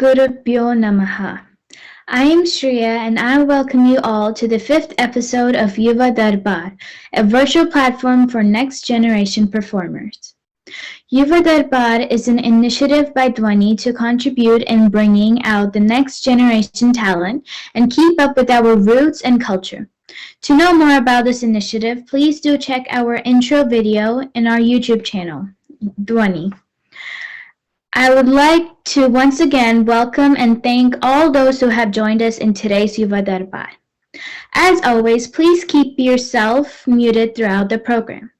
Gurubhyo Namaha. I am Shreya and I welcome you all to the fifth episode of Yuva Darbar, a virtual platform for next generation performers. Yuva Darbar is an initiative by Dhwani to contribute in bringing out the next generation talent and keep up with our roots and culture. To know more about this initiative, please do check our intro video in our YouTube channel, Dhwani. I would like to once again welcome and thank all those who have joined us in today's Yuva Darbar. As always, please keep yourself muted throughout the program.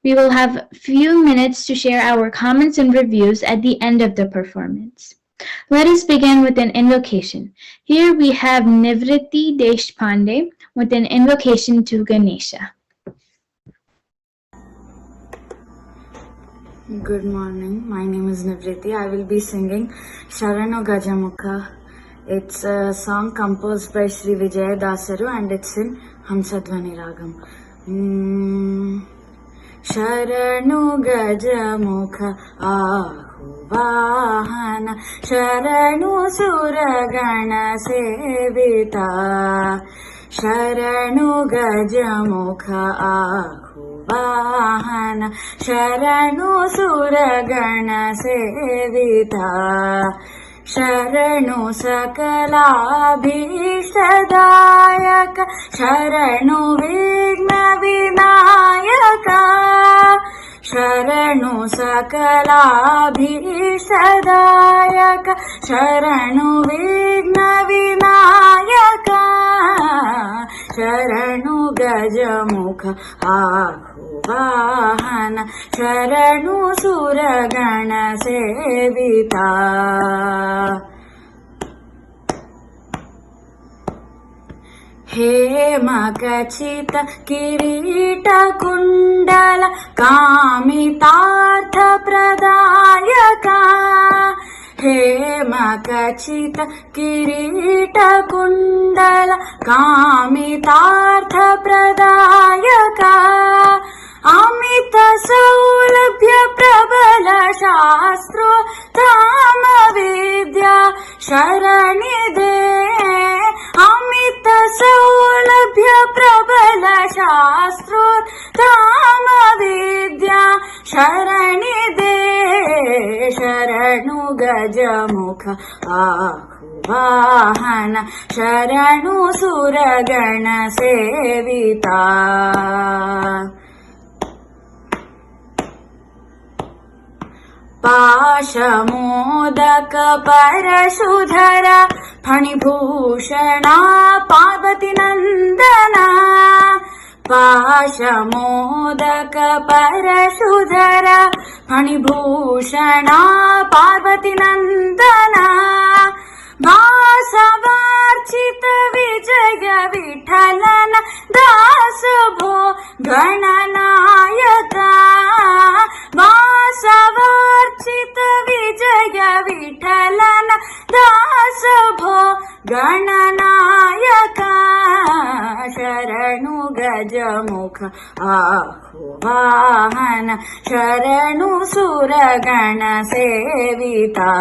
We will have a few minutes to share our comments and reviews at the end of the performance. Let us begin with an invocation. Here we have Nivritti Deshpande with an invocation to Ganesha. Good morning, my name is Nivritti. I will be singing Sharano Gajamukha. It's a song composed by Sri Vijaya Dasaru and it's in Hamsadhwani Ragam. Sharano Gajamukha Ahuvahana Sharano Suragana Sevita Sharano Gajamukha Ahuvahana Sharano Suragana Sevita Sharano Sakalabhishadayaka Sharano Vigna Vinayaka Sharano Sakalabhishadayaka Sharano Vigna Vinayaka Sharano Gajamukha Ahuvahana Sharano Suragana Sevita Hemakachita Kirita Kundala Kamitartha Pradayaka Hemakachita Kirita Kundala Kamitartha Pradayaka Amita Saulabhya Prabala Shastro Tama Vidya Sharanide Amita Saulabhya Prabala Shastro Tama Vidya Sharanide Sharanu Gajamukha Ahuvahana Sharanu Suragana Sevita पाशमोदक परशुधरा फणिभूषणा Parvati नन्दना पाशमोदक परशुधरा फणिभूषणा Parvati नन्दना भासवार्चित विजय विठलन दास भो गणनायका वासवार्चित विजय विठलन दास भो गणनायका शरणु गजमुख आहुवाहन शरणु सुरगण सेविता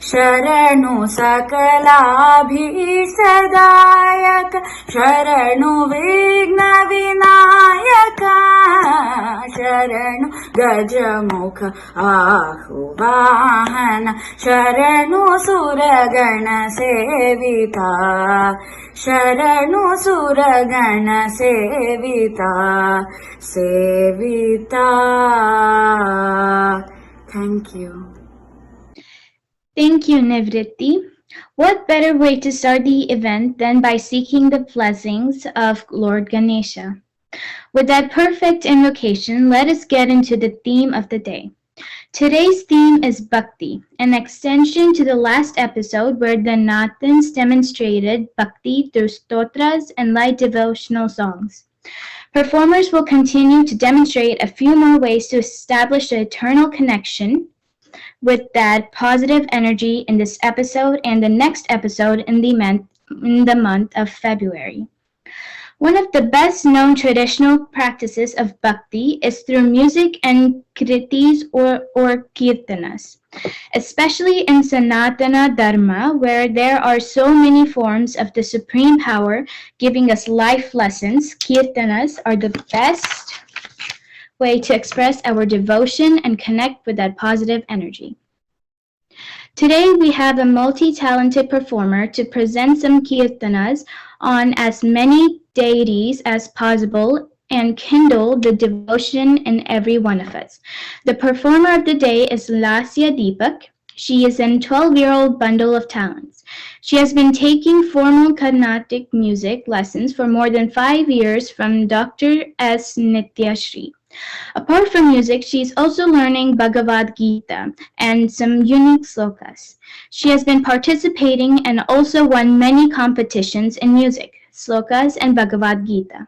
शरणु सकलाभीष्टदायक शरणु विघ्न Vinayaka शरणु गजमुख आहुवाहन शरणु सुरगण सेविता शरणु सुरगण सेविता सेविता. Thank you. Thank you, Nivritti. What better way to start the event than by seeking the blessings of Lord Ganesha? With that perfect invocation, let us get into the theme of the day. Today's theme is Bhakti, an extension to the last episode where the Nathans demonstrated Bhakti through stotras and light devotional songs. Performers will continue to demonstrate a few more ways to establish the eternal connection with that positive energy in this episode and the next episode in the month of February. One of the best known traditional practices of bhakti is through music and kritis or kirtanas. Especially in Sanatana Dharma, where there are so many forms of the Supreme Power giving us life lessons, kirtanas are the best way to express our devotion and connect with that positive energy. Today we have a multi-talented performer to present some kirtanas on as many deities as possible and kindle the devotion in every one of us. The performer of the day is Lasya Deepak. She is a 12-year-old bundle of talents. She has been taking formal Carnatic music lessons for more than 5 years from Dr. S. Nityashri. Apart from music, she is also learning Bhagavad Gita and some unique slokas. She has been participating and also won many competitions in music, slokas, and Bhagavad Gita.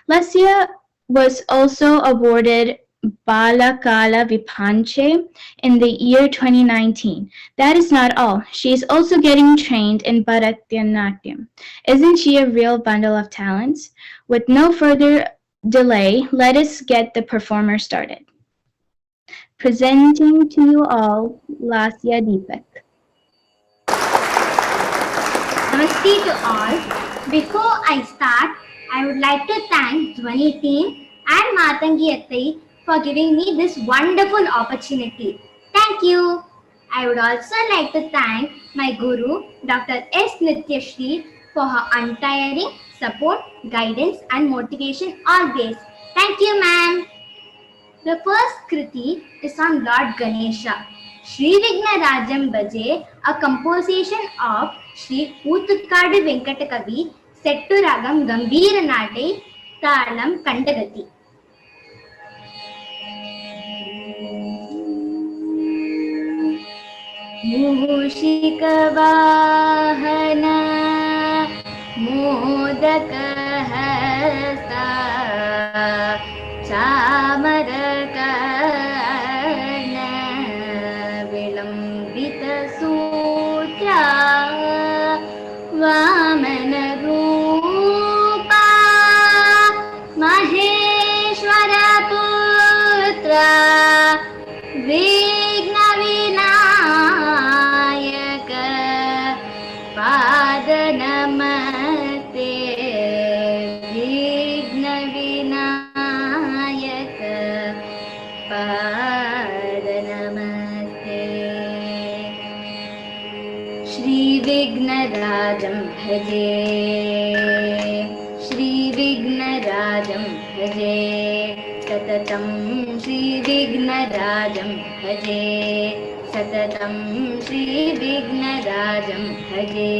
Lasya was also awarded Balakala Vipanche in the year 2019. That is not all. She is also getting trained in Bharatanatyam. Isn't she a real bundle of talents? With no further delay, let us get the performer started. Presenting to you all, Lasya Deepak. Namaste to all. Before I start, I would like to thank Dhwani team and Matangi Attai for giving me this wonderful opportunity. Thank you. I would also like to thank my guru, Dr. S. Nityashri, for her untiring support, guidance, and motivation always. Thank you, ma'am. The first kriti is on Lord Ganesha. Sri Vigna Rajam Bhaje, a composition of Sri Pootukkadu Venkatakavi, set to Ragam Gambhira Nate, Talam Kandagati. Mushika Vahana Modaka Hasta Chamaraka Vamana Rupa Maheshwara Putra Vigna Vinayaka Pada Namaste Vigna Vinayaka Pada Namaste Shri Vignarajam Bhaje Shri Vignarajam Bhaje Satatam Shri Vignarajam Bhaje Satatam Shri Vignarajam Bhaje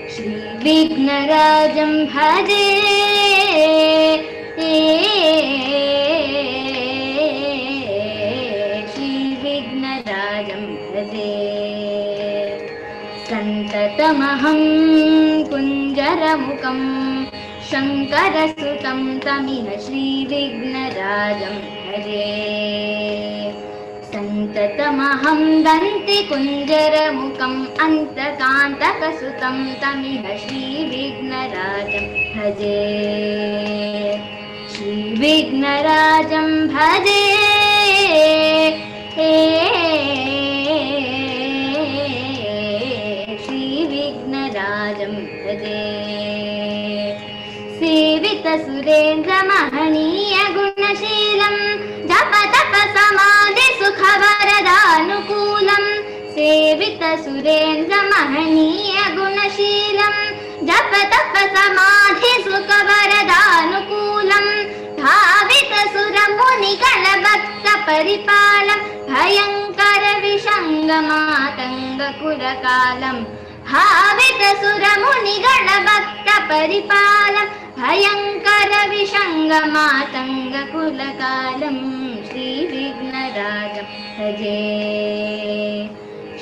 Shri Vignarajam Bhaje Shri Vignarajam Bhaje Santatamaham Kunjaramukam Shankarasutam Tamiha Shri Vignarajam Bhaje Santatamaham Dante Kunjaramukam Antakantakasutam Tamiha Shri Vignarajam Bhaje Shri Vignarajam Bhaje Vignarajam Bhaje Sevita Surendra Mahaniya Gunashilam Japa Tapa Samadhi Sukha Varadanukulam Sevita Surendra Mahaniya Gunashilam Japa Tapa Samadhi Sukha Varadanukulam Bhavita Suramuni Kala Bhakta Paripalam Bhayankara Vishanga Matanga Kurakalam Bhavita Suramuni Bhakta Paripalam Bhayankara Vishanga Matanga Kulakalam Shri Vignarajam Bhaje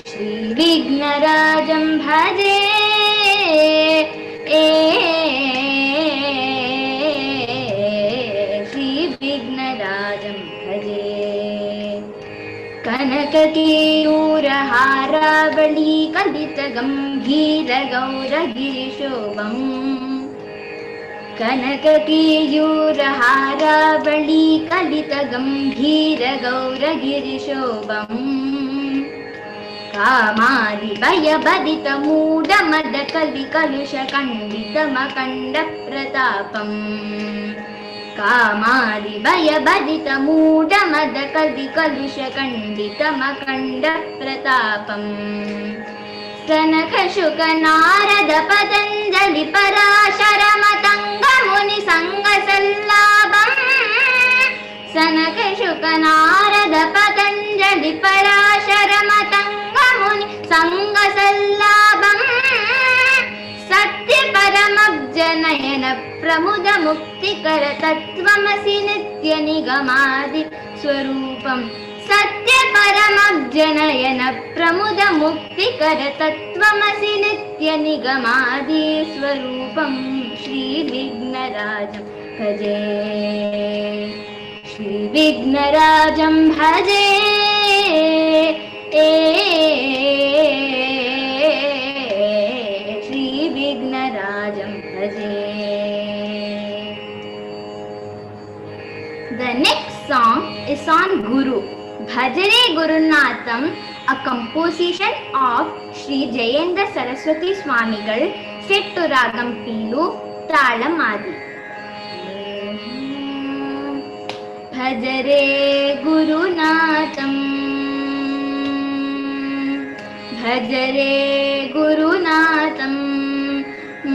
Shri Vignarajam Bhaje Shri Vignarajam Bhaje कनककेयूरहारावली कलित गम्भीर गौरगिरिशोभम् कनककेयूरहारावळी कलितगम्भीरगौरगिरिशोभम् कामादिभयबदितमूढमदकलिकलुषकण्डितमकण्डप्रतापम् कामादिभयबदितमूढमदकलिकलुषकण्डितमकण्डप्रतापम् सनकशुकनारद पतञ्जलि पराशरमतङ्गमुनि सङ्गसल्लाभम् सनकशुकनारद पतञ्जलि पराशरमतङ्गमुनि सङ्गसल्लाभम् सत्यपरमब्जनयन प्रमुदमुक्तिकर तत्त्वमसि नित्यनिगमादि स्वरूपम् सत्यपरमब्जनयन प्रमुदमुक्तिकर तत्त्वमसि नित्यनिगमादि स्वरूपम् श्रीविघ्नराजं भजे श्रीविघ्नराजं भजे श्रीविघ्नराजं भजे. The next song is on Guru. Bhajare Gurunatham, a composition of Sri Jayendra Saraswati Swamigal, set to Ragam Pilu, Talam Adi. Bhajare Gurunatham, Bhajare Gurunatham,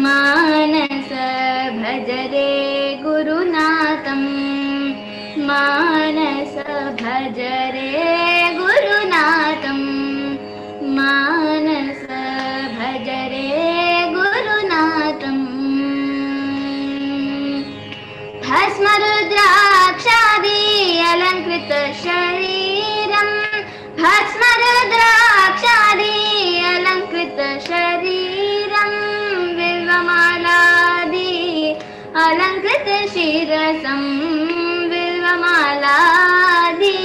Manasa Bhajare Gurunatham, मानस भजरे गुरुनाथं मानस भजरे गुरुनाथं भस्मरुद्राक्षादि अलङ्कृत शरीरं भस्मरुद्राक्षादि अलङ्कृत शरीरं बिल्वमालादि अलङ्कृत शिरसं मालादि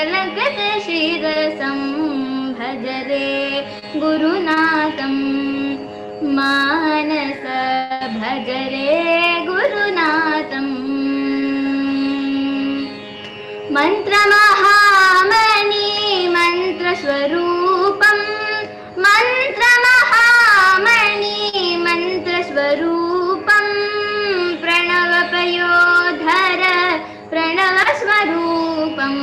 अलङ्कृत शिरसं भजरे गुरुनाथं मानस भजरे गुरुनाथं मन्त्रमहामणि मन्त्रस्वरूपं मन्त्रमहामणि मन्त्रस्वरूपं प्रणवपयोधर प्रणवस्वरूपं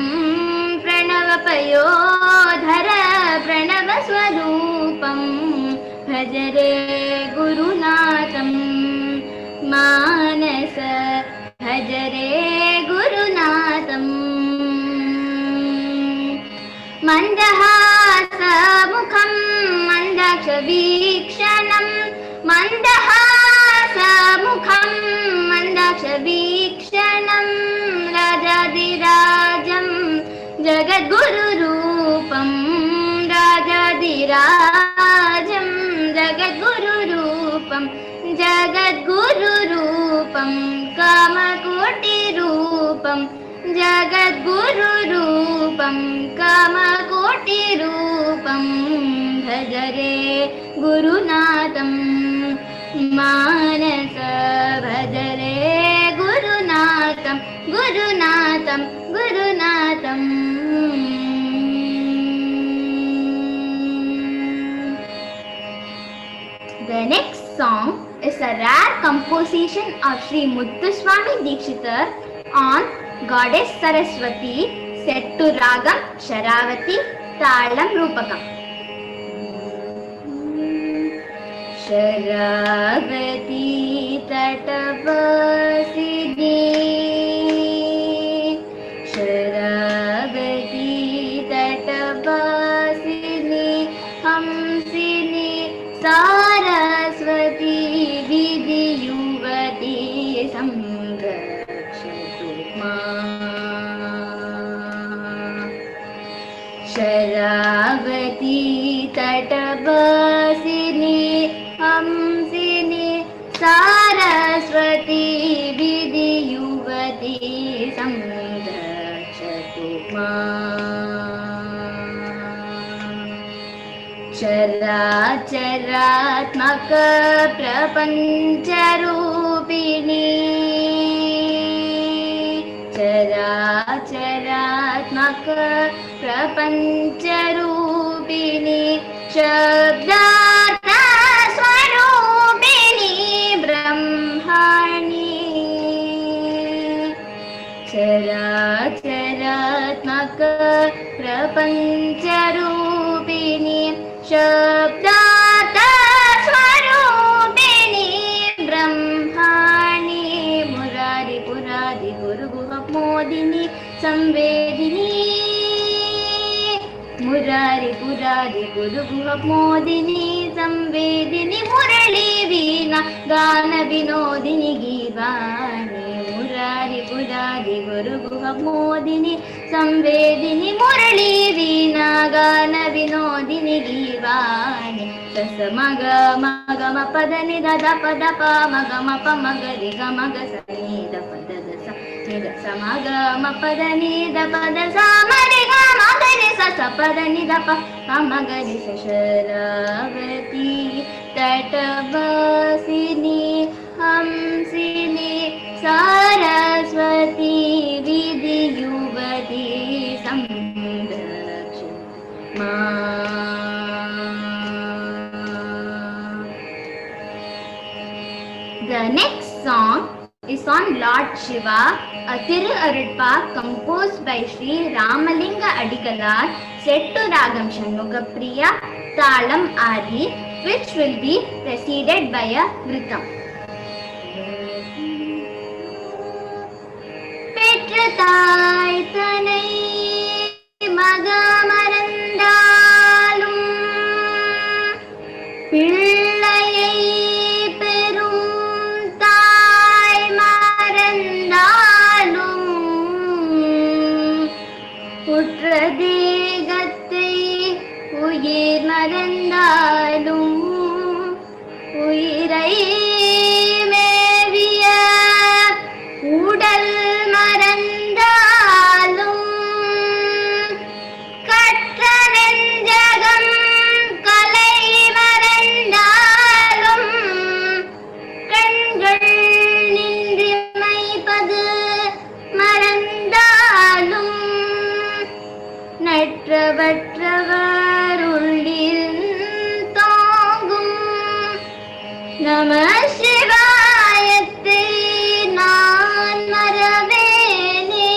प्रणवपयोधर प्रणवस्वरूपं भजरे गुरुनाथं मानस भजरे गुरुनाथं मन्दहासमुखं मन्दाक्षवीक्षणं मन्दहासमुखं मन्दाक्षवीक्षणं राजाधिराजं जगद्गुरुरूपं राजाधिराजं जगद्गुरुरूपं जगद्गुरुरूपं कामकोटिरूपं जगद्गुरुरूपं कामकोटिरूपं भजरे गुरुनाथं मानस भजरे गुरुनाथं गुरुनाथं गुरुनाथं. The next song is a rare composition of Sri Muthuswami Dikshitar on Goddess Saraswati, set to Ragam Sharavati, Talam Rupakam. Sharavati तटवासिनी Sharavati तटवासिनी हंसिनी सारस्वती विधियुवती संरक्षतु मां शरावती तटवासिनी हंसिनी सारस्वती विधियुवती संरक्षतु मां चराचरात्मक प्रपञ्चरूप चराचरात्मक प्रपञ्चरूपिणी शब्दार्थ स्वरूपिणी ब्रह्माणि चराचरात्मक प्रपञ्चरूपिणी शब्दार्थ स्वरूपिणी ब्रह्माणि मुरारि पुरारि गुरुगुह मोदिनी संवेदिनी मुरारि पुरारि गुरुगुह मोदिनी संवेदिनी मुरली वीणा गान विनोदिनी गीर्वाणी मुरारि पुरारि गुरुगुह मोदिनी संवेदिनी मुरली वीणा गान विनोदिनी गीर्वाणी सस मग मग म पद नि द प मग म प मग रि ग मग स नि द प द स नि द स मग म पद नि द प द स म रि ग मग रि स स पद नि द प प मग रि स शरावती तटवासिनी हंसिनी सरस्वती विधि युवती संरक्ष The next song is on Lord Shiva, a Thiru Arutpa composed by Sri Ramalinga Adikalar, set to Ragam Shanmugapriya, Talam Adi, which will be preceded by a Vritam. பெற்ற தாய் தனை மகமறந்தாலும் பிள்ளையை பெறும் தாய் மறந்தாலும் உற்ற தேகத்தை உயிர் மறந்தாலும் உயிரை மேவிய உடல் மறந்தாலும் கற்ற நெஞ்சகம் கலை மறந்தாலும் கண்கள் நின்றிமைப்பது மறந்தாலும் நற்றவற்றவர் உள்ளில் தாங்கும் நம சிவாயத்தை நான் மறவேனே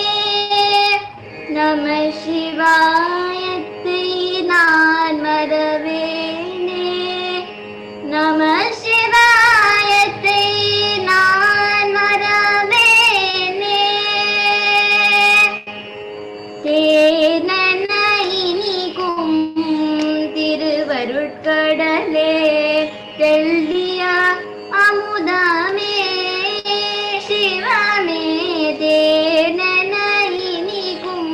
நம சிவாயத்தை நான் மறவேனே நம சிவாயத்தை நான் மறவேனே தேனன இனிக்கும் திருவருட்கடலே தெள்ளிய அமுதமே சிவமே தேனன இனிக்கும்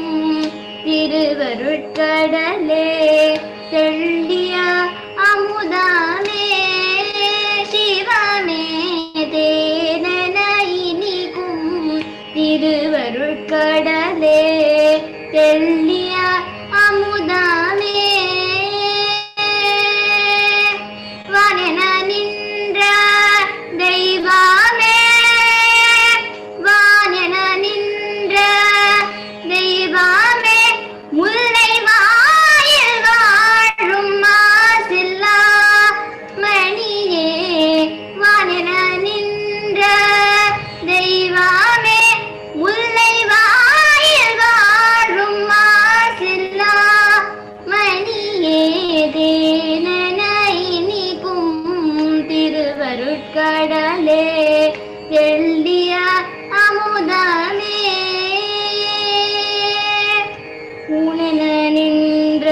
திருவருட்கடலே தெள்ளிய அமுதமே சிவமே தேனன இனிக்கும் திருவருட்கடலே தெள்ளிய அமுதமே வானென நின்ற தெய்வமே வானென நின்ற தெய்வமே முல்லை வாயில் வாழும் மாசில்லா மணியே வானென நின்ற தெய்வமே முல்லை வாயில் வாழும் மாசில்லா மணியே தேனன இனிக்கும் திருவருட்கடலே தெள்ளிய அமுதமே உணென நின்ற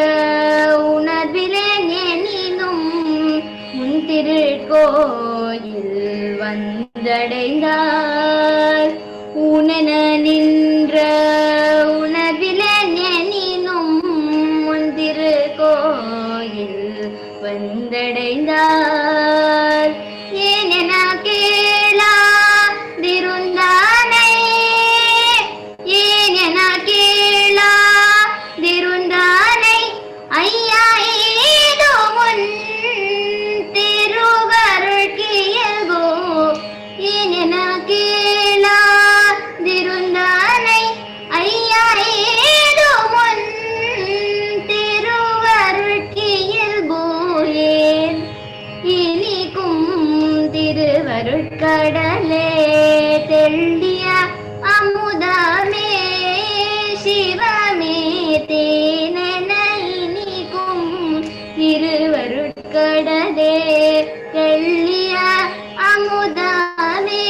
உணர்விலே எனினும் உன் திருக்கோயில் வந்தடைந்தார் உணென நின்ற உணர்விலே எனினும் உன் திருக்கோயில் வந்தடைந்தார் ஏனென கேளாதிருந்தானை ஏனென கேளாதிருந்தானை ஐயா ஏதோ முன் திருவருட்கியல்கோ ஏனென இனிக்கும் திருவருட்கடலே தெள்ளிய அமுதமே சிவமே தேனென இனிக்கும் திருவருட்கடலே தெள்ளிய அமுதமே.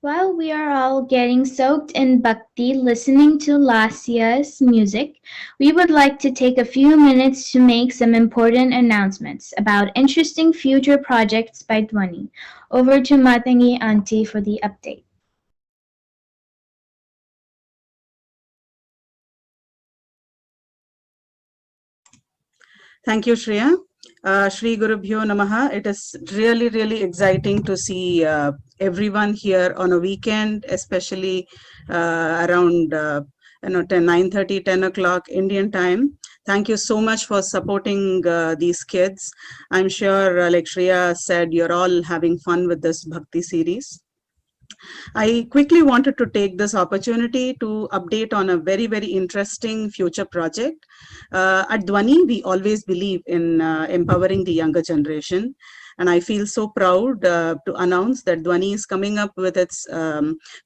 While we are all getting soaked in bhakti listening to Lasya's music, we would like to take a few minutes to make some important announcements about interesting future projects by Dhwani. Over to Matangi Auntie for the update. Thank you, Shreya. Shri Gurubhyo Namaha. It is really, really exciting to see everyone here on a weekend, especially around 9:30, 10 o'clock Indian time. Thank you so much for supporting these kids. I'm sure, like Shreya said, you're all having fun with this Bhakti series. I quickly wanted to take this opportunity to update on a very, very interesting future project. At Dhwani, we always believe in empowering the younger generation. And I feel so proud to announce that Dhwani is coming up with its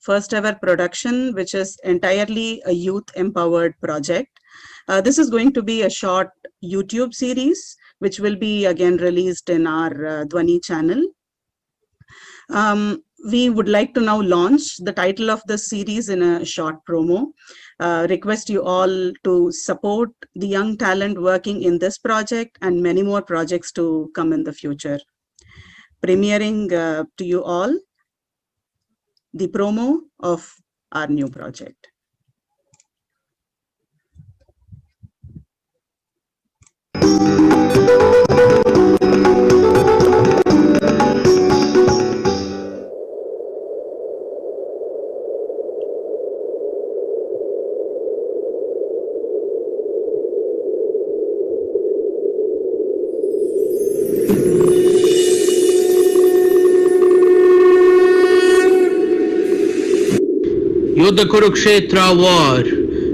first ever production, which is entirely a youth empowered project. This is going to be a short YouTube series, which will be again released in our Dhwani channel. We would like to now launch the title of the series in a short promo. Request you all to support the young talent working in this project and many more projects to come in the future. Premiering to you all the promo of our new project. Yuddha Kurukshetra war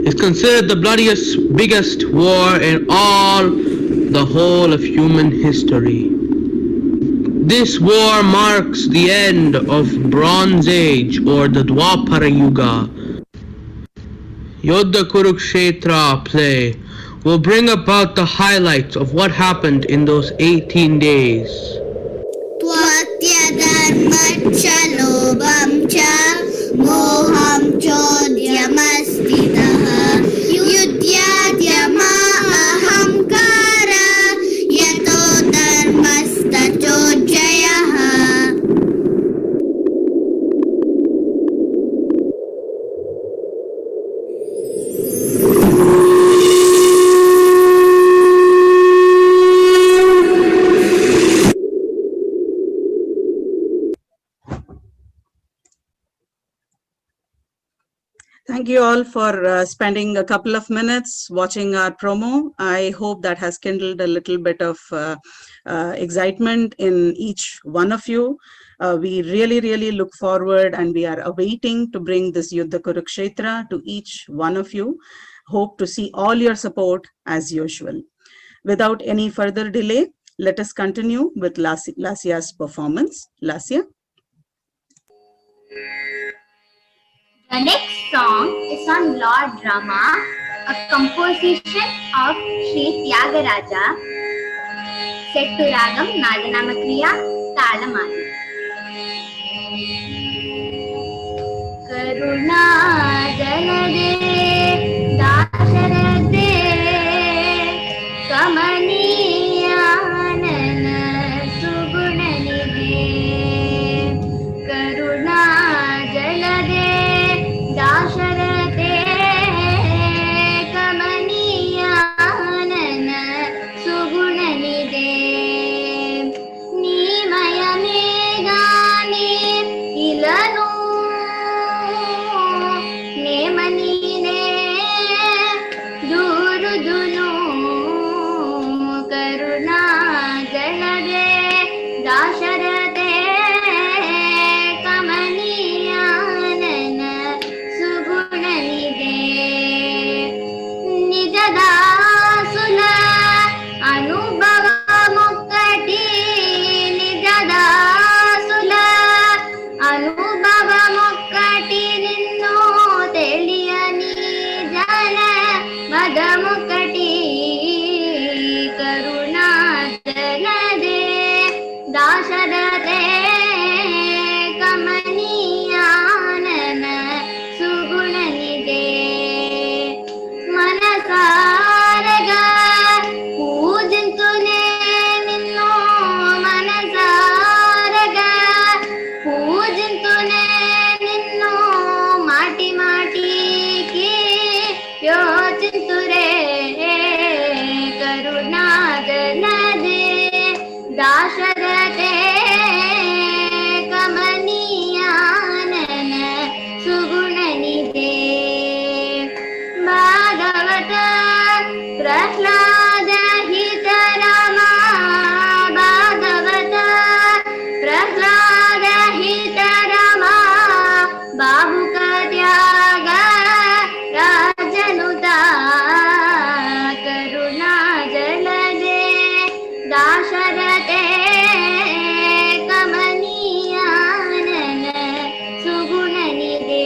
is considered the bloodiest, biggest war in the whole of human history. This war marks the end of Bronze Age or the Dwapara Yuga. Yuddha Kurukshetra play will bring about the highlights of what happened in those 18 days. त्वत्यधर्मच्च लोभं च मोहं चोद्यमस्थितः युध्याद्यमा अहङ्कार यतो धर्मस्तचोज्जयः. Thank you all for spending a couple of minutes watching our promo. I hope that has kindled a little bit of excitement in each one of you. We really, really look forward and we are awaiting to bring this Yuddha Kurukshetra to each one of you. Hope to see all your support as usual. Without any further delay, let us continue with Lasya's performance. Lasya. The next song is on Lord Rama, a composition of Sri Tyagaraja, set to Ragam Nadanamakriya Talamadi. Karuna Jalade Dasharade Kamaniyanana Sugunanide Karuna Jalade Dasharate Kamaniyanana Sugunanide Nimaya Megane Ilanu Nemani सिंतुरे करुणाजलदे Dashrathe कमनीयानन सुगुणनिधे Bhagavat Prahlad हित रमा भागवत प्रह्लाद हित रमा बाहुक त्याग राजनुता करुणा जलदे दाशरथे कमनीयानन सुगुणनिधे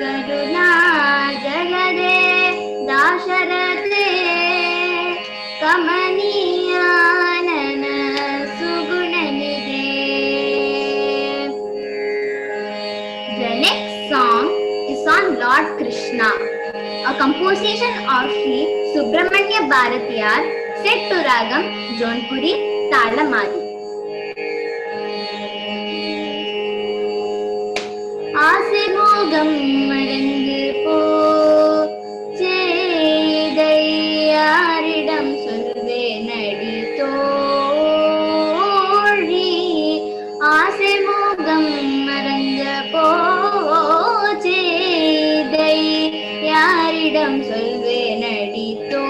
करुणा जलदे Dashrathe कमनीयानन सुगुणनिधे. The next song is on Lord Krishna, a composition of Sri Subramanya Bharatiyar, set to Ragam Jaunpuri Talamadi. ஆசை மோகம் மறந்து போச்சேதை யாரிடம் சொல்வேன் அடி தோழி ஆசை மோகம் மறந்த போச்சேதை யாரிடம் சொல்வேன் அடி தோழி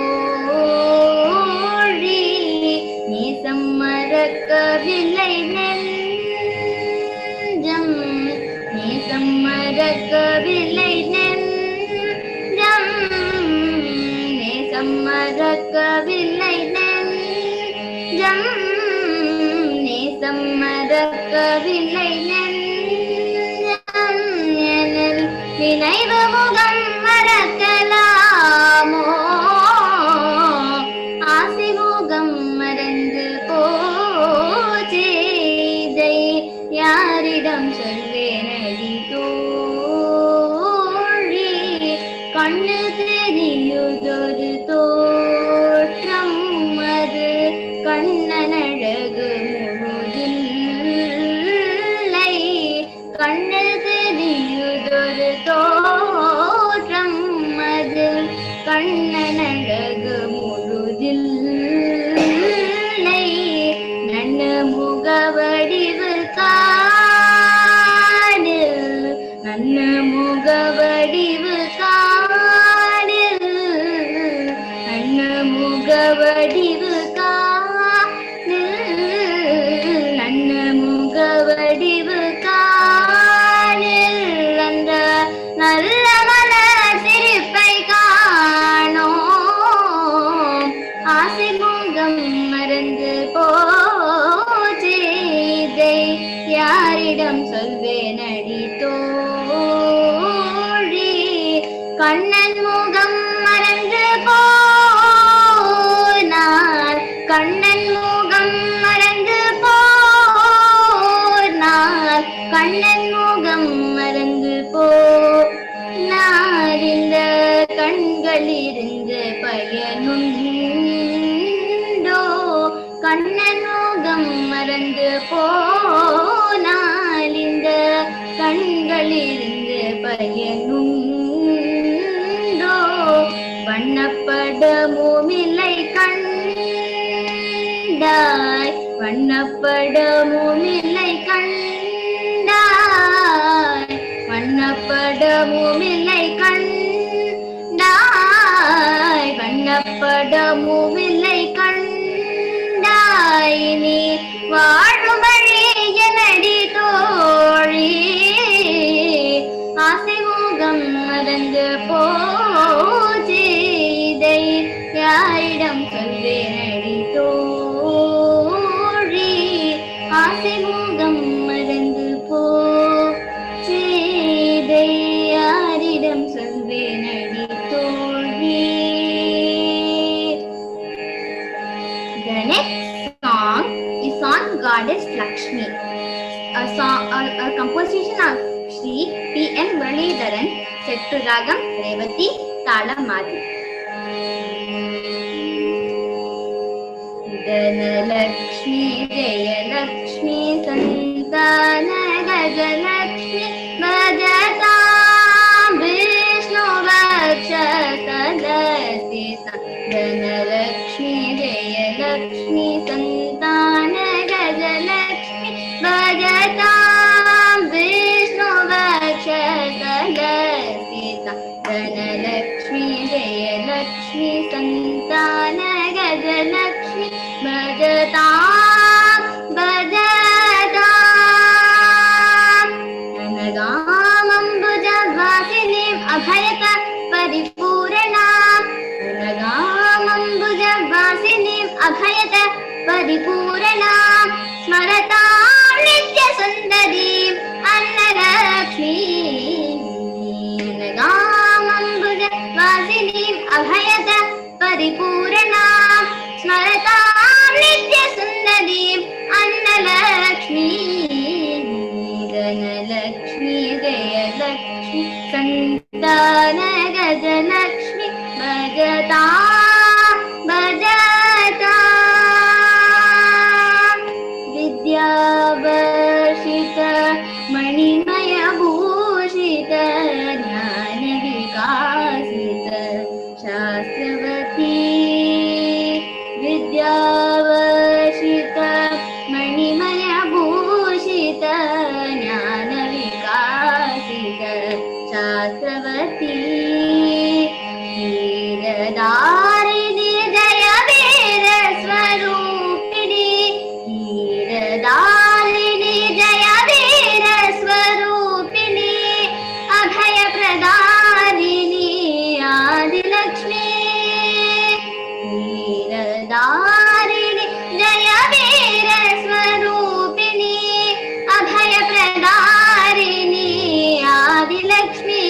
நேசம் மறக்கவில்லை நெஞ்சம் நேசம் மறக்கவில்லை நெஞ்சம் நேசம் மறக்கவில்லை நெஞ்சம் நேசம் மறக்கவில்லை நெஞ்சம் எனல் நினைவு முகம் மறக்கலாமோ ஆசை முகம் மறந்து போச்சேதை யாரிடம் சொல்வேன் அடி தோழி கண்ணு தெரியுதொரு தோற்றம் அது கண்ணனழகு முழுதில்லை கண்ணு தெரியுதொரு தோற்றம் அது கண்ணனழகு முழுதில்லை நன்ன முகவடிவு காடு நன்ன முகவடிவு காடு நன்ன முகவடிவு காடு நன்ன முகவடிவு காடு அந்த நல்ல மலர் சிரிப்பை காணோம் ஆசை முகம் மறந்து போச்சேதை யாரிடம் சொல்வேன் அடி தோழி கண்ணன் முகம் மறந்து போனார் கண்ணன் முகம் மறந்து போனார் கண்ணன் முகம் மறந்து போனார் இந்த கண்களிருந்து பயனுண்டோ கண்ணன் முகம் மறந்து போனால் இந்த கண்களிலிருந்து பயனுண்டோ வண்ணப்படமுமில்லை கண்டாய் வண்ணப்படமுமில்லை கண்டாய் வண்ணப்படமுமில்லை கண்டாய் வண்ணப்படமுமில்லை கண்டாய் நீ வாழும் வழி எனடி தோழி ஆசை முகம் மறந்து போச்சேதை யாரிடம் சொல்வேன் அடி தோழி ஆசை முகம் மறந்து போச்சேதை யாரிடம் சொல்வேன் அடி தோழி. The next song is on Goddess Lakshmi, a composition of Sri P.N. Muralidharan, set to Ragam Revati Talamadi. Dhanalakshmi, Jayalakshmi, Santana Gajalakshmi, Bhajatam Vishnu Vaksha Dhanlaxmi Jayalakshmi संतान गजलक्ष्मी भजतां भजतां अनगामम्बुजवासिनीम् अभयत परिपूर्णां अनगामम्बुजवासिनीम् अभयत परिपूर्णां स्मरतां नित्यसुन्दरीम् अन्नलक्ष्मीम् अनगामम्बुजवासिनीम् अभयत परिपूर्णां स्मरतां नित्यसुन्दरीम् अन्नलक्ष्मीम् धनलक्ष्मी जयलक्ष्मी संतान गजलक्ष्मी भजतां भजतां विद्यावर्षित मणिमय भूषित ज्ञान विकासित शास्त्रवती विद्यावर्षित मणिमय भूषित ज्ञान विकासित शास्त्रवती वीरदारिणी जय वीर स्वरूपिणी वीरदारिणी जय वीर स्वरूपिणी अभय प्रदारिणी आदिलक्ष्मी वीरदारिणी जय वीर स्वरूपिणी अभय प्रदारिणी आदिलक्ष्मी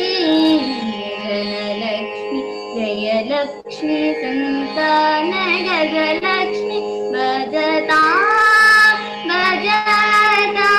धनलक्ष्मी जयलक्ष्मी संतान गजलक्ष्मी भजतां भजतां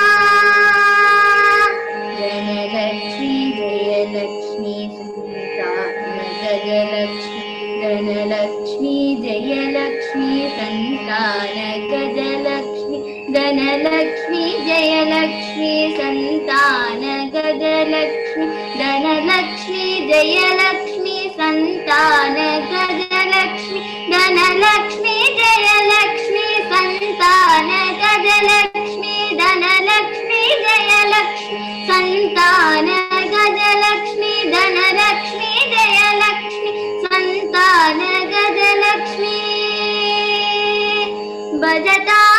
धनलक्ष्मी जयलक्ष्मी संतान गजलक्ष्मी धनलक्ष्मी जयलक्ष्मी संतान गजलक्ष्मी धनलक्ष्मी जयलक्ष्मी संतान गजलक्ष्मी धनलक्ष्मी जयलक्ष्मी संतान गजलक्ष्मी धनलक्ष्मी जयलक्ष्मी संतान गजलक्ष्मी धनलक्ष्मी जयलक्ष्मी संतान गजलक्ष्मी धनलक्ष्मी जयलक्ष्मी संतान गजलक्ष्मी भजतां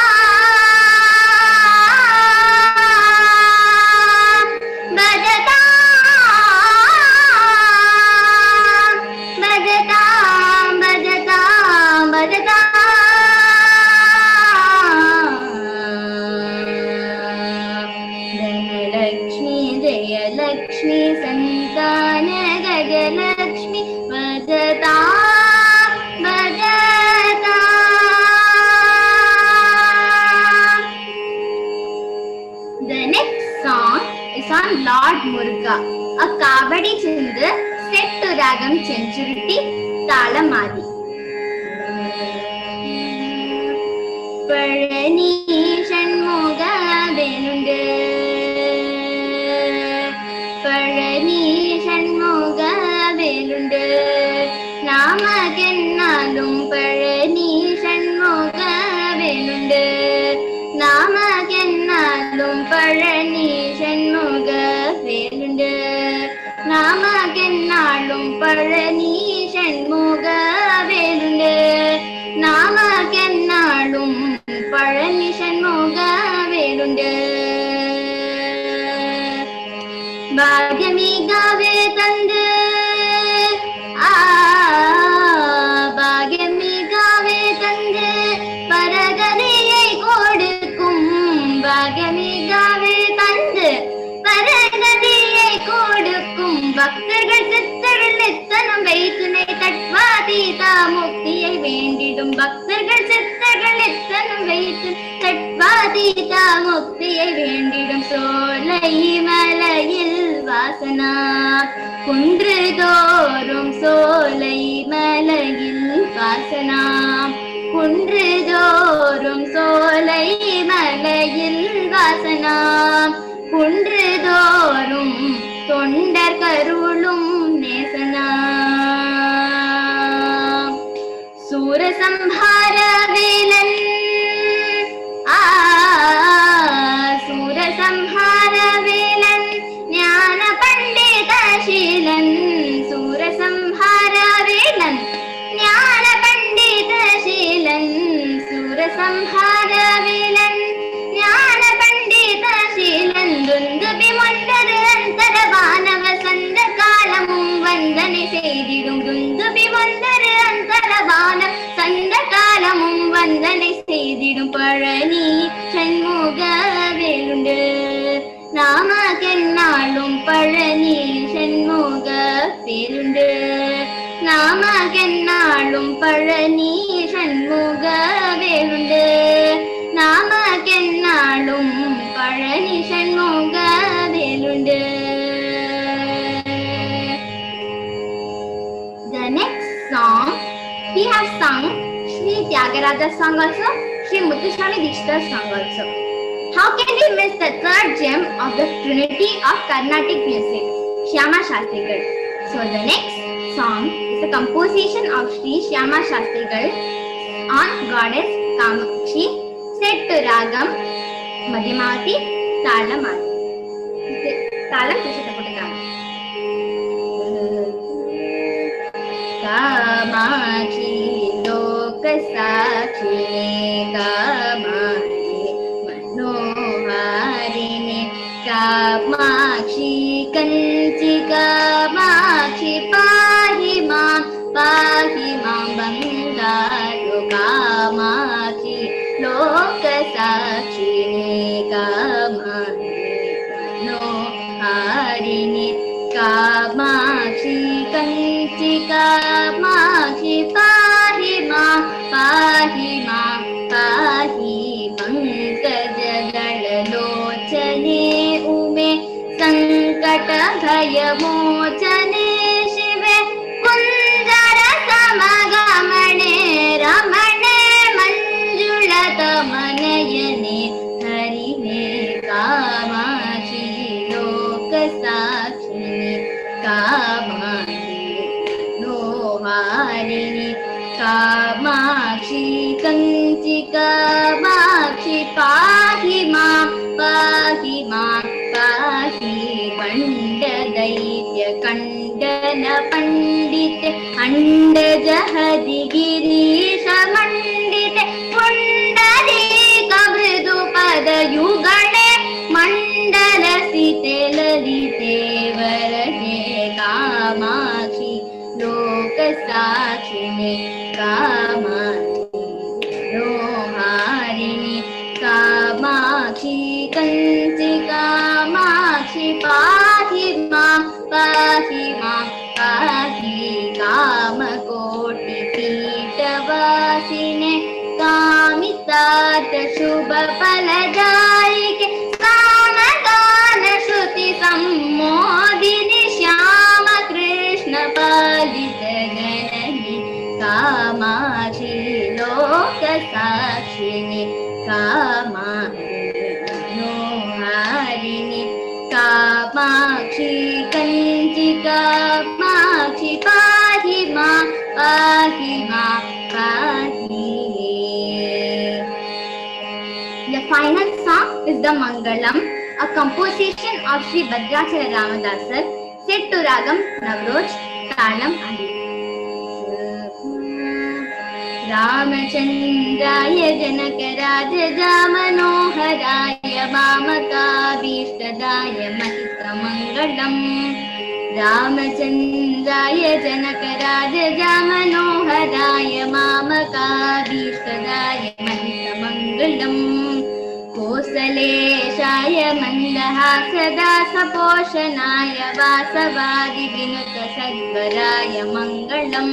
भजतां भजतां भजतां भजतां धनलक्ष्मी जयलक्ष्मी संतान गजलक्ष्मी भजतां भजतां The next song is on Lord Muruga, a Kavadi Chindu set to Ragam Chenchurutti Talamadi. Parani Shanmuga Venundu Parani Shanmuga Venundu Namakennalum Parani Shanmuga Venundu Namakennalum Parani Shanmuga Venundu Namakennalum Parani Shanmuga Venundu Namakennalum Parani Shanmuga Venundu Bhagyamigave Tandu Bhagyamigave Tandu Paragadiyai Kodukkum Bhagyamigave Tandu Paragadiyai Kodukkum Bhaktargal Sittargal Nittanam Vaitunai Tattvatita Muktiyai Vendidum Bhaktargal Sittargal Nittanam Vaitun Tattvatita Muktiyai Vendidum Solai Malayil Vasana Kundru Thorum Solai Malayil Vasana Kundru Thorum Solai Malayil Vasana Kundru Thorum Tondar Karulum Nesana Surasamhara Velan Surasamhara Velan Jnana Pandita Shilan செய்திடும் துந்துபி வந்தரு அந்தரவான சந்த காலமும் வந்தனை செய்திடும் பழனி சண்முக வேலுண்டு நாமக்கென்னாளும் பழனி சண்முக வேலுண்டு நாமக்கென்னாளும் பழனி சண்முக வேலுண்டு நாமக்கென்னாளும் பழனி சண்முக வேலுண்டு. The next song we have sung Sri Tyagaraja song also, Sri Muthuswami Dikshita song also. How can we miss the third gem of the trinity of Carnatic music, Shyama Shastrigal? So the next song is a composition of Sri Shyama Shastrigal on Goddess Kamakshi, set to Ragam Madhyamati Talamati. Talam Krishnaputakam. Kamakshi Lokasakshini Kamakshi Manoharini Kamakshi Kanchi Kamakshi Pahi Mam Bandaru Kamakshi Lokasakshini Kamakshi Manoharini Kamakshi Kanchi Kamakshi Pahi Mam Pahi Pankajagalochane Ume Sankata Bhayamochane Shive Kunjara Samagamane Ramane Manjulatamanayane Harine Kamakshi Lokasakshini Kamakshi Noharini Kamakshi Kanchi Kamakshi Pahi Mam Pahi Pandadaitya Kandana Pandite Andaja Hadigirisha Mandite Pundalika Mridupada Yugane Mandala Site Lalite Varane Kamakshi Lokasakshini Kamakshi Noharini Kamakshi Kanchi Kamakshi Pahi Mam Pahi Kamakoti Pitavasine Kamitata Shubha Palajaike Samadana Shruti Sammodini Shyama Krishna Palita Janani Kamakshi Lokasakshini Kamakshi Noharini Kamakshi Kanchi Kamakshi Pahi Mam Pahi. The final song is the Mangalam, a composition of Sri Bhadrachala Ramadasar, set to Ragam Navroj, Talam Adi. Ramachandraya Janakaraja Manoharaya Vamakabhishtadaya Mahitra Mangalam. Ramachandraya Janakaraja Manoharaya Vamakabhishtadaya Mahitra Mangalam. Kosaleshaya Mandahasada Poshanaya Vasavadi Vinuta Sadvaraya Mangalam.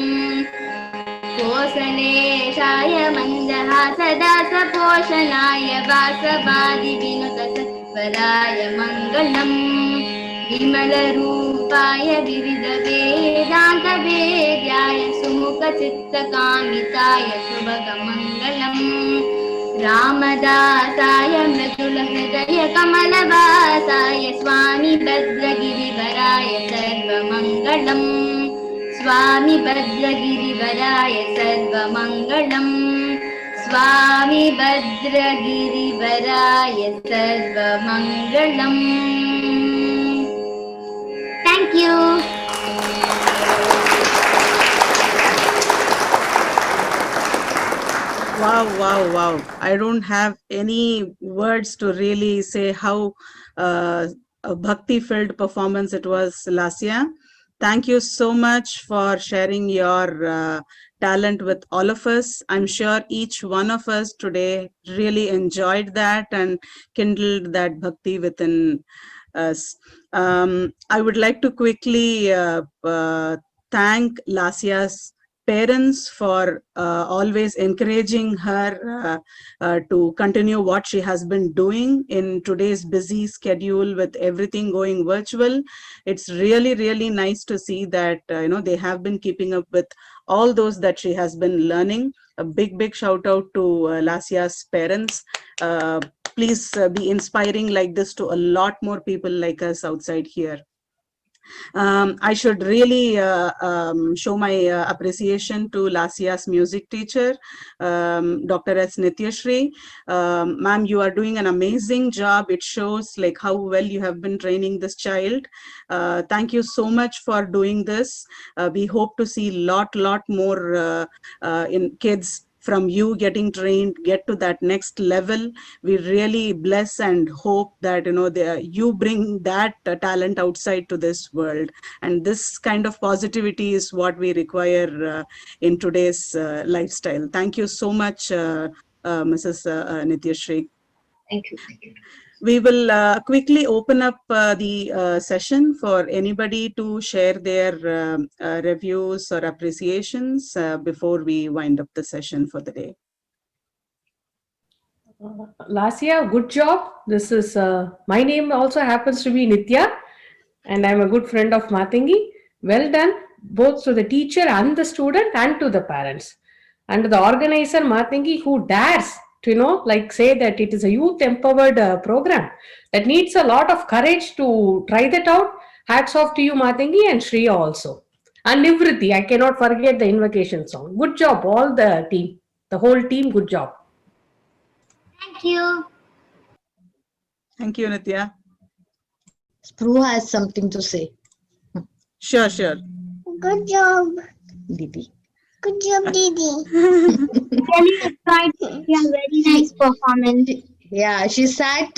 Kosaleshaya Mandahasada Poshanaya Vasavadi Vinuta Sadvaraya Mangalam. Vimala Rupaya Vivida Vedanta Vedyaya Sumukha Chitta Kamitaya Subhaga Mangalam. Ramadasaya Mritula Hridaya Kamalavasaya Swami Bhadragirivaraya Sarva Mangalam. Swami Bhadragirivaraya Sarva Mangalam. Swami Bhadragirivaraya Sarva Mangalam. Thank you. Wow. I don't have any words to really say how a bhakti-filled performance it was, Lasya. Thank you so much for sharing your talent with all of us. I'm sure each one of us today really enjoyed that and kindled that bhakti within us. I would like to quickly thank Lasya's parents for always encouraging her to continue what she has been doing in today's busy schedule with everything going virtual. It's really, really nice to see that, they have been keeping up with all those that she has been learning. A big, big shout out to Lasya's parents. Please be inspiring like this to a lot more people like us outside here. I should really show my appreciation to Lasya's music teacher, Dr. S. Nityashri. Ma'am, you are doing an amazing job. It shows like how well you have been training this child. Thank you so much for doing this. We hope to see lot more in kids from you getting trained, get to that next level. We really bless and hope that you bring that talent outside to this world, and this kind of positivity is what we require in today's lifestyle. Thank you so much, Mrs. Nityashri. Thank you. We will quickly open up the session for anybody to share their reviews or appreciations before we wind up the session for the day. Lasya, good job. This is my name also happens to be Nitya, and I'm a good friend of Matangi. Well done, both to the teacher and the student and to the parents. And the organizer Matangi, who dares to say that it is a youth empowered program that needs a lot of courage to try that out. Hats off to you, Matangi, and Shriya also. And Nivriti, I cannot forget the invocation song. Good job, all the team, the whole team, good job. Thank you. Thank you, Nitya. Spruha has something to say. Sure. Good job. Didi. Good job, Didi. Really enjoyed your very nice performance. Yeah, she sat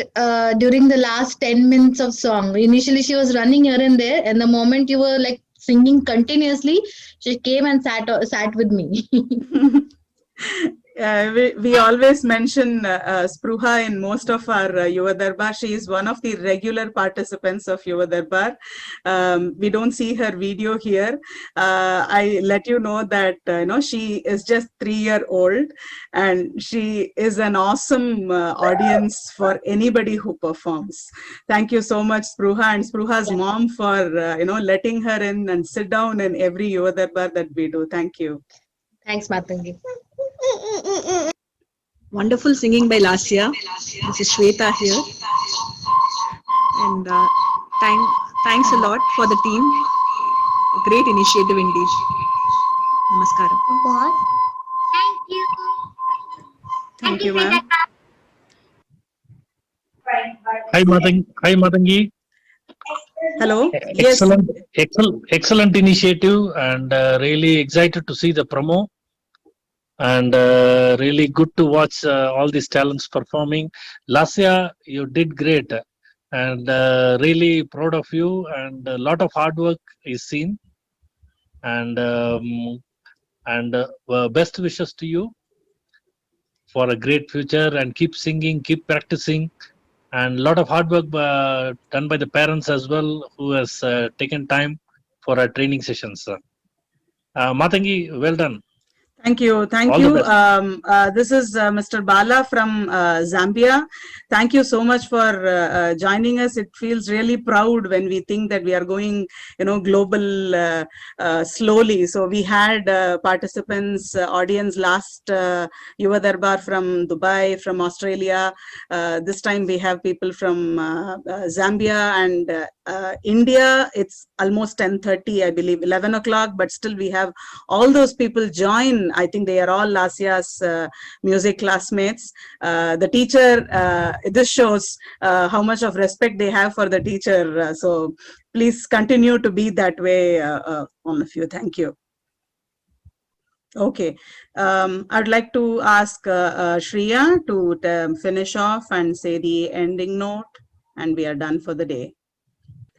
during the last 10 minutes of song. Initially, she was running here and there, and the moment you were like singing continuously, she came and sat with me. We always mention Spruha in most of our Yuva Darbar. She is one of the regular participants of Yuva Darbar. We don't see her video here. I let you know that she is just 3-year-old, and she is an awesome audience for anybody who performs. Thank you so much, Spruha, and Spruha's mom for letting her in and sit down in every Yuva Darbar that we do. Thank you. Thanks, Matangi. Wonderful singing by Lasya. This is Shweta here. And thanks a lot for the team. A great initiative indeed. Namaskaram. What? Thank you. Thank you, ma'am. Hi, Matangi. Hello. Yes. Excellent initiative, and really excited to see the promo. And really good to watch all these talents performing. Lasya, you did great, and really proud of you. And a lot of hard work is seen. And best wishes to you for a great future. And keep singing, keep practicing. And a lot of hard work done by the parents as well, who has taken time for our training sessions. Matangi, well done. Thank you. This is Mr. Bala from Zambia. Thank you so much for joining us. It feels really proud when we think that we are going, global slowly. So we had participants, audience last Yuva Darbar from Dubai, from Australia. This time we have people from Zambia and India. It's almost 10:30, I believe, 11 o'clock, but still we have all those people join. I think they are all Lasya's music classmates. The teacher, this shows how much of respect they have for the teacher. So please continue to be that way, all of you. Thank you. Okay. I'd like to ask Shriya to finish off and say the ending note, and we are done for the day.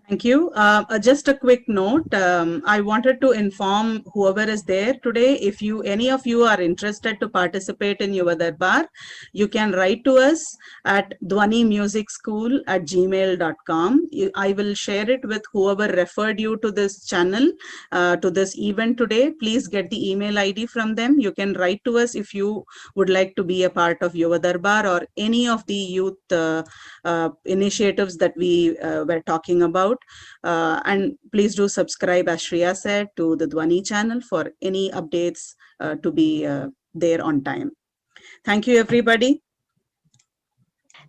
Thank you. Just a quick note. I wanted to inform whoever is there today, if any of you are interested to participate in Yuva Darbar, you can write to us at dhwanimusicschool@gmail.com. I will share it with whoever referred you to this channel, to this event today. Please get the email ID from them. You can write to us if you would like to be a part of Yuva Darbar or any of the youth initiatives that we were talking about. And please do subscribe, as Shreya said, to the Dhwani channel for any updates to be there on time. Thank you, everybody.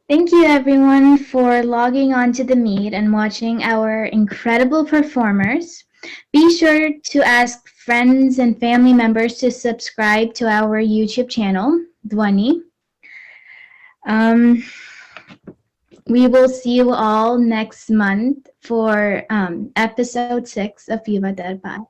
Thank you everyone for logging on to the meet and watching our incredible performers. Be sure to ask friends and family members to subscribe to our YouTube channel, Dhwani. We will see you all next month for episode 6 of Yuva Darbar.